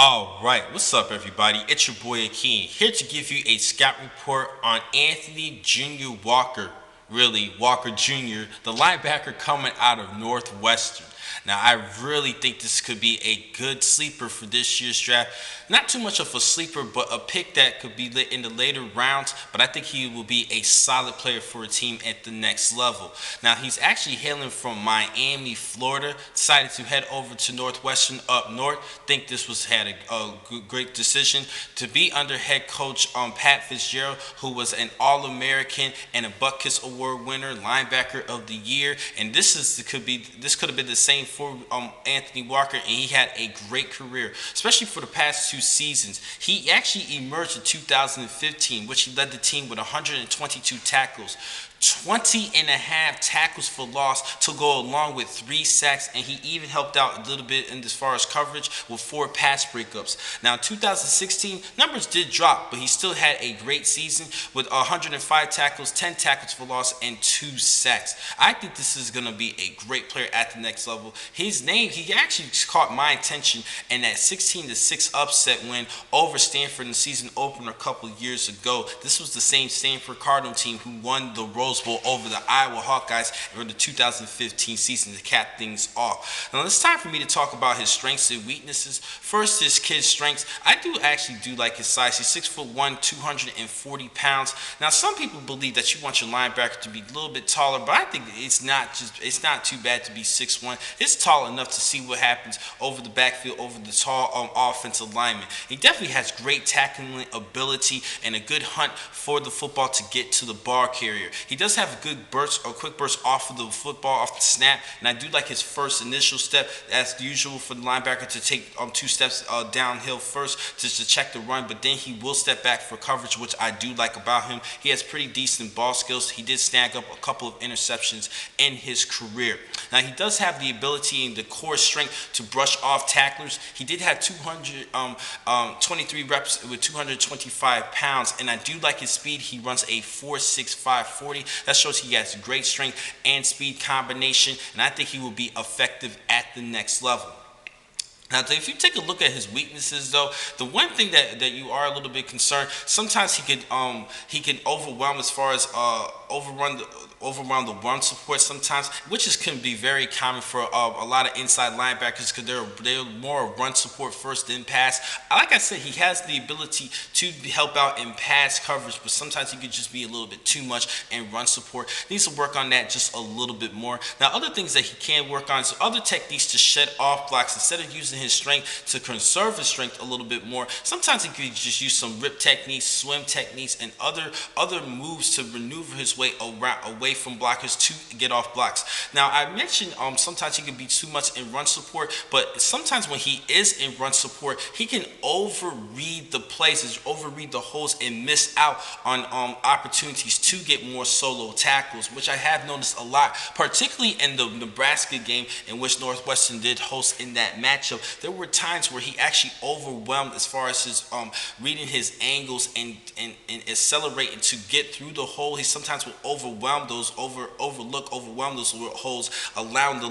Alright, what's up everybody? It's your boy Akeem, here to give you a scout report on Anthony Jr. Walker, really Walker Jr., the linebacker coming out of Northwestern. Now, I really think this could be a good sleeper for this year's draft. Not too much of a sleeper, but a pick that could be lit in the later rounds, but I think he will be a solid player for a team at the next level. Now, he's actually hailing from Miami, Florida, decided to head over to Northwestern up north. Think this had a great decision to be under head coach Pat Fitzgerald, who was an All-American and a Butkus Award winner, linebacker of the year. And this could have been the same for Anthony Walker, and he had a great career, especially for the past two seasons. He actually emerged in 2015, which he led the team with 122 tackles, 20 and a half tackles for loss to go along with 3 sacks, and he even helped out a little bit in as far as coverage with 4 pass breakups. Now, in 2016, numbers did drop, but he still had a great season with 105 tackles, 10 tackles for loss, and 2 sacks. I think this is going to be a great player at the next level. His name, he actually caught my attention in that 16-6 upset win over Stanford in the season opener a couple years ago. This was the same Stanford Cardinal team who won the Rose Bowl over the Iowa Hawkeyes in the 2015 season to cap things off. Now, it's time for me to talk about his strengths and weaknesses. First, his kid's strengths. I actually do like his size. He's 6'1", 240 pounds. Now, some people believe that you want your linebacker to be a little bit taller, but I think it's not too bad to be 6'1". It's tall enough to see what happens over the backfield, over the tall offensive lineman. He definitely has great tackling ability and a good hunt for the football to get to the ball carrier. He does have a good burst or quick burst off of the football, off the snap, and I do like his first initial step, as usual for the linebacker, to take 2 steps downhill first just to check the run, but then he will step back for coverage, which I do like about him. He has pretty decent ball skills. He did snag up a couple of interceptions in his career. Now, he does have the ability and the core strength to brush off tacklers. He did have 223 reps with 225 pounds, and I do like his speed. He runs a 4.65 40. That shows he has great strength and speed combination, and I think he will be effective at the next level. Now, if you take a look at his weaknesses, though, the one thing that you are a little bit concerned, sometimes he can overwhelm as far as overrun the run support sometimes, which can be very common for a lot of inside linebackers because they're more run support first than pass. Like I said, he has the ability to help out in pass coverage, but sometimes he could just be a little bit too much in run support. Needs to work on that just a little bit more. Now, other things that he can work on is other techniques to shed off blocks instead of using his strength to conserve his strength a little bit more. Sometimes he could just use some rip techniques, swim techniques, and other moves to maneuver his way away from blockers to get off blocks. Now, I mentioned sometimes he can be too much in run support, but sometimes when he is in run support, he can overread the plays, overread the holes, and miss out on opportunities to get more solo tackles, which I have noticed a lot, particularly in the Nebraska game in which Northwestern did host in that matchup. There were times where he actually overwhelmed as far as his reading his angles and accelerating to get through the hole. He sometimes will overwhelm those holes, allowing the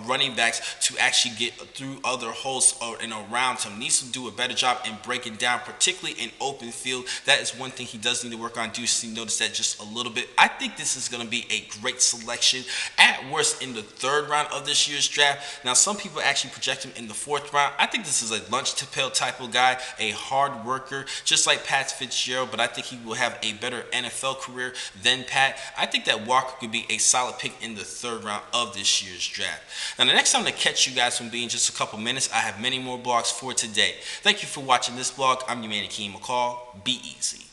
running backs to actually get through other holes and around him. Needs to do a better job in breaking down, particularly in open field. That is one thing he does need to work on. Do you notice that just a little bit? I think this is going to be a great selection, at worst in the 3rd round of this year's draft. Now, some people actually project him in the 4th round. I think this is a lunch to pill type of guy, a hard worker, just like Pat Fitzgerald, but I think he will have a better NFL career than Pat. I think that Walker could be a solid pick in the 3rd round of this year's draft. Now, the next time to catch you guys from being just a couple minutes, I have many more blogs for today. Thank you for watching this blog. I'm your man, Akeem McCall. Be easy.